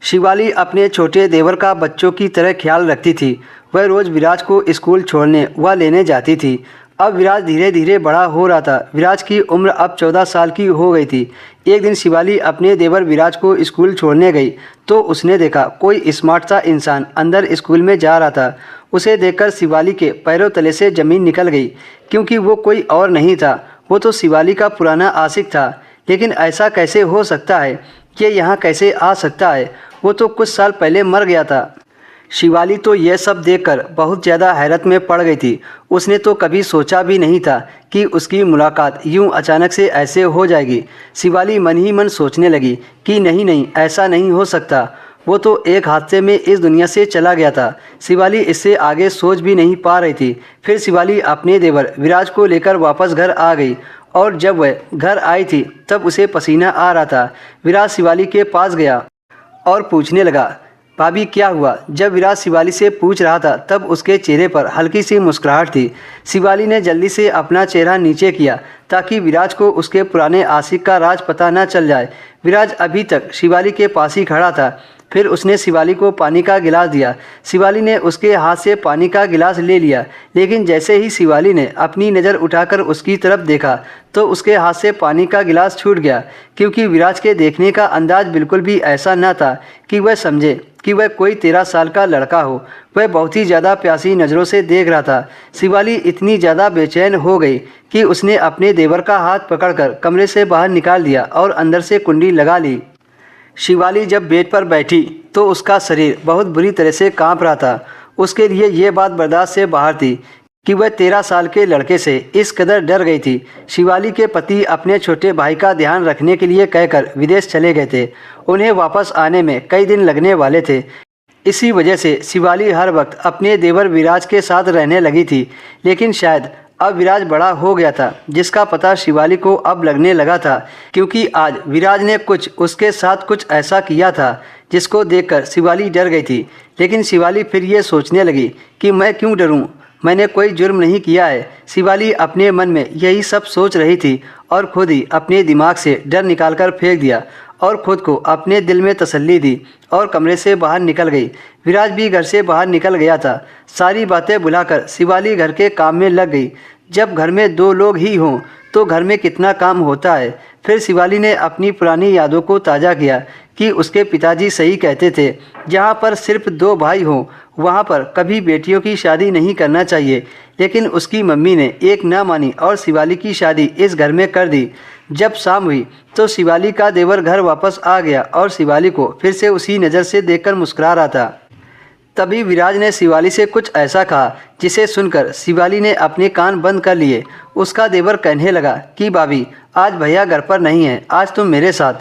शिवाली अपने छोटे देवर का बच्चों की तरह ख्याल रखती थी। वह रोज़ विराज को स्कूल छोड़ने व लेने जाती थी। अब विराज धीरे धीरे बड़ा हो रहा था। विराज की उम्र अब 14 साल की हो गई थी। एक दिन शिवाली अपने देवर विराज को स्कूल छोड़ने गई तो उसने देखा कोई स्मार्ट सा इंसान अंदर स्कूल में जा रहा था। उसे देखकर शिवाली के पैरों तले से ज़मीन निकल गई, क्योंकि वो कोई और नहीं था, वो तो शिवाली का पुराना आशिक था। लेकिन ऐसा कैसे हो सकता है? ये यहाँ कैसे आ सकता है? वो तो कुछ साल पहले मर गया था। शिवाली तो यह सब देखकर बहुत ज़्यादा हैरत में पड़ गई थी। उसने तो कभी सोचा भी नहीं था कि उसकी मुलाकात यूं अचानक से ऐसे हो जाएगी। शिवाली मन ही मन सोचने लगी कि नहीं नहीं, ऐसा नहीं हो सकता। वो तो एक हादसे में इस दुनिया से चला गया था। शिवाली इससे आगे सोच भी नहीं पा रही थी। फिर शिवाली अपने देवर विराज को लेकर वापस घर आ गई और जब वह घर आई थी तब उसे पसीना आ रहा था। विराज शिवाली के पास गया और पूछने लगा, भाभी क्या हुआ? जब विराज शिवाली से पूछ रहा था तब उसके चेहरे पर हल्की सी मुस्कुराहट थी। शिवाली ने जल्दी से अपना चेहरा नीचे किया ताकि विराज को उसके पुराने आशिक का राज पता न चल जाए। विराज अभी तक शिवाली के पास ही खड़ा था। फिर उसने शिवाली को पानी का गिलास दिया। शिवाली ने उसके हाथ से पानी का गिलास ले लिया, लेकिन जैसे ही शिवाली ने अपनी नज़र उठाकर उसकी तरफ देखा तो उसके हाथ से पानी का गिलास छूट गया, क्योंकि विराज के देखने का अंदाज बिल्कुल भी ऐसा न था कि वह समझे कि वह कोई 13 साल का लड़का हो। वह बहुत ही ज़्यादा प्यासी नज़रों से देख रहा था। शिवाली इतनी ज़्यादा बेचैन हो गई कि उसने अपने देवर का हाथ पकड़कर कमरे से बाहर निकाल दिया और अंदर से कुंडी लगा ली। शिवाली जब बेड पर बैठी तो उसका शरीर बहुत बुरी तरह से कांप रहा था। उसके लिए ये बात बर्दाश्त से बाहर थी कि वह 13 साल के लड़के से इस कदर डर गई थी। शिवाली के पति अपने छोटे भाई का ध्यान रखने के लिए कहकर विदेश चले गए थे। उन्हें वापस आने में कई दिन लगने वाले थे। इसी वजह से शिवाली हर वक्त अपने देवर विराज के साथ रहने लगी थी। लेकिन शायद अब विराज बड़ा हो गया था, जिसका पता शिवाली को अब लगने लगा था, क्योंकि आज विराज ने उसके साथ कुछ ऐसा किया था जिसको देखकर शिवाली डर गई थी। लेकिन शिवाली फिर ये सोचने लगी कि मैं क्यों डरूं? मैंने कोई जुर्म नहीं किया है। शिवाली अपने मन में यही सब सोच रही थी और खुद ही अपने दिमाग से डर निकालकर फेंक दिया और खुद को अपने दिल में तसल्ली दी और कमरे से बाहर निकल गई। विराज भी घर से बाहर निकल गया था। सारी बातें भुलाकर शिवाली घर के काम में लग गई। जब घर में 2 लोग ही हों तो घर में कितना काम होता है। फिर शिवाली ने अपनी पुरानी यादों को ताज़ा किया कि उसके पिताजी सही कहते थे, जहाँ पर सिर्फ 2 भाई हों वहाँ पर कभी बेटियों की शादी नहीं करना चाहिए। लेकिन उसकी मम्मी ने एक ना मानी और शिवाली की शादी इस घर में कर दी। जब शाम हुई तो शिवाली का देवर घर वापस आ गया और शिवाली को फिर से उसी नज़र से देखकर मुस्कुरा रहा था। तभी विराज ने शिवाली से कुछ ऐसा कहा जिसे सुनकर शिवाली ने अपने कान बंद कर लिए। उसका देवर कहने लगा कि भाभी, आज भैया घर पर नहीं है, आज तुम मेरे साथ